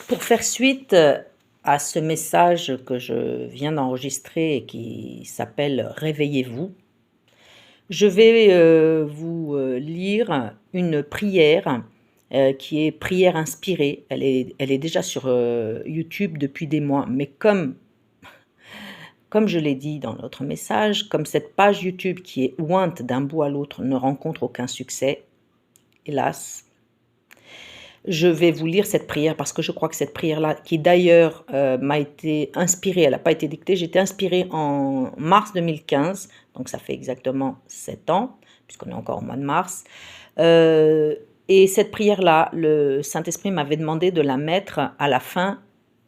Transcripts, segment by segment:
Pour faire suite à ce message que je viens d'enregistrer et qui s'appelle « Réveillez-vous », je vais vous lire une prière qui est prière inspirée. Elle est déjà sur YouTube depuis des mois, mais comme je l'ai dit dans l'autre message, comme cette page YouTube qui est ointe d'un bout à l'autre ne rencontre aucun succès, hélas, je vais vous lire cette prière parce que je crois que cette prière-là, qui d'ailleurs m'a été inspirée, elle n'a pas été dictée, j'ai été inspirée en mars 2015, donc ça fait exactement 7 ans, puisqu'on est encore au mois de mars. Et cette prière-là, le Saint-Esprit m'avait demandé de la mettre à la fin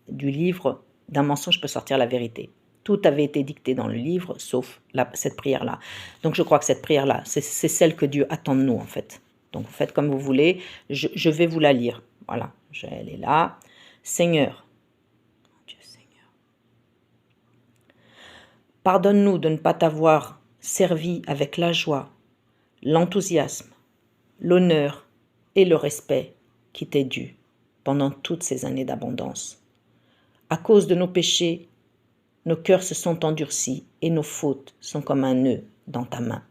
du livre « D'un mensonge peut sortir la vérité ». Tout avait été dicté dans le livre, sauf cette prière-là. Donc je crois que cette prière-là, c'est celle que Dieu attend de nous en fait. Donc vous faites comme vous voulez, je vais vous la lire. Voilà, elle est là. Seigneur, Dieu Seigneur, pardonne-nous de ne pas t'avoir servi avec la joie, l'enthousiasme, l'honneur et le respect qui t'est dû pendant toutes ces années d'abondance. À cause de nos péchés, nos cœurs se sont endurcis et nos fautes sont comme un nœud dans ta main.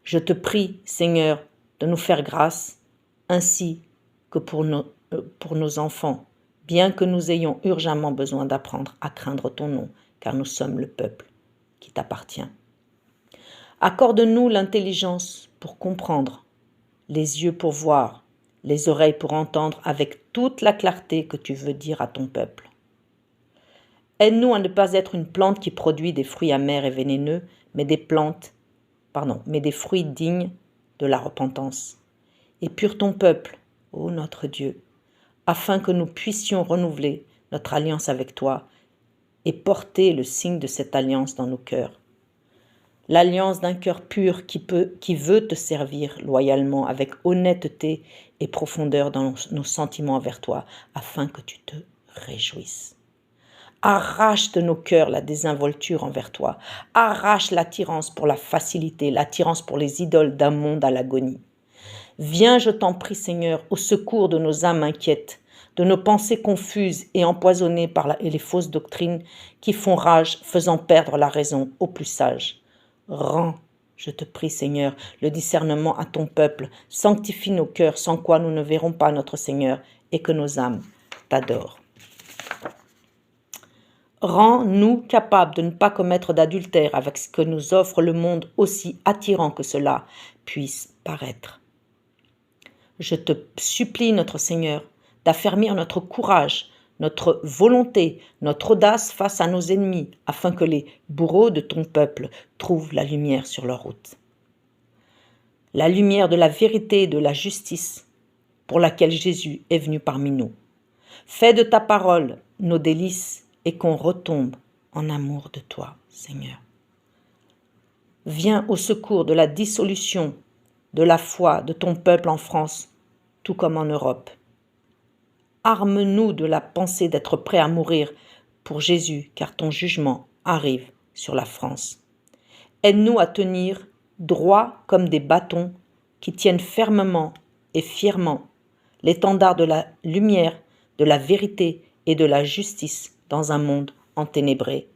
Je te prie, Seigneur, de nous faire grâce, ainsi que pour nos enfants, bien que nous ayons urgemment besoin d'apprendre à craindre ton nom, car nous sommes le peuple qui t'appartient. Accorde-nous l'intelligence pour comprendre, les yeux pour voir, les oreilles pour entendre avec toute la clarté que tu veux dire à ton peuple. Aide-nous à ne pas être une plante qui produit des fruits amers et vénéneux, mais des fruits dignes de la repentance. Épure ton peuple, ô notre Dieu, afin que nous puissions renouveler notre alliance avec toi et porter le signe de cette alliance dans nos cœurs. L'alliance d'un cœur pur qui veut te servir loyalement avec honnêteté et profondeur dans nos sentiments envers toi, afin que tu te réjouisses. Arrache de nos cœurs la désinvolture envers toi. Arrache l'attirance pour la facilité, l'attirance pour les idoles d'un monde à l'agonie. Viens, je t'en prie, Seigneur, au secours de nos âmes inquiètes, de nos pensées confuses et empoisonnées par les fausses doctrines qui font rage, faisant perdre la raison aux plus sages. Rends, je te prie, Seigneur, le discernement à ton peuple, sanctifie nos cœurs, sans quoi nous ne verrons pas notre Seigneur et que nos âmes t'adorent. Rends-nous capables de ne pas commettre d'adultère avec ce que nous offre le monde, aussi attirant que cela puisse paraître. Je te supplie, notre Seigneur, d'affermir notre courage, notre volonté, notre audace face à nos ennemis, afin que les bourreaux de ton peuple trouvent la lumière sur leur route. La lumière de la vérité et de la justice pour laquelle Jésus est venu parmi nous. Fais de ta parole nos délices et qu'on retombe en amour de toi, Seigneur. Viens au secours de la dissolution de la foi de ton peuple en France, tout comme en Europe. Arme-nous de la pensée d'être prêts à mourir pour Jésus, car ton jugement arrive sur la France. Aide-nous à tenir droit comme des bâtons qui tiennent fermement et fièrement l'étendard de la lumière, de la vérité et de la justice dans un monde enténébré.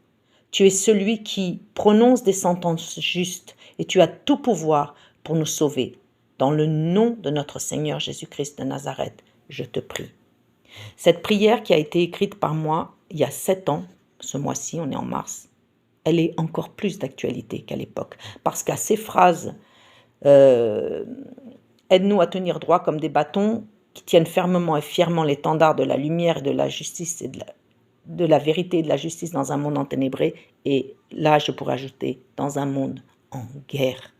Tu es celui qui prononce des sentences justes et tu as tout pouvoir pour nous sauver. Dans le nom de notre Seigneur Jésus-Christ de Nazareth, je te prie. Cette prière qui a été écrite par moi il y a 7 ans, ce mois-ci, on est en mars, elle est encore plus d'actualité qu'à l'époque. Parce qu'à ces phrases, aide-nous à tenir droit comme des bâtons qui tiennent fermement et fièrement l'étendard de la lumière et de la justice et de la vérité et de la justice dans un monde enténébré. Et là, je pourrais ajouter, dans un monde en guerre.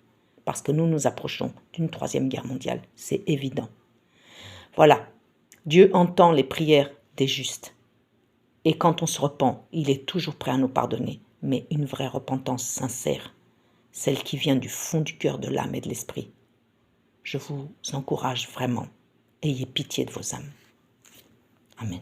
Parce que nous nous approchons d'une 3e guerre mondiale, c'est évident. Voilà, Dieu entend les prières des justes. Et quand on se repent, il est toujours prêt à nous pardonner. Mais une vraie repentance sincère, celle qui vient du fond du cœur, de l'âme et de l'esprit. Je vous encourage vraiment, ayez pitié de vos âmes. Amen.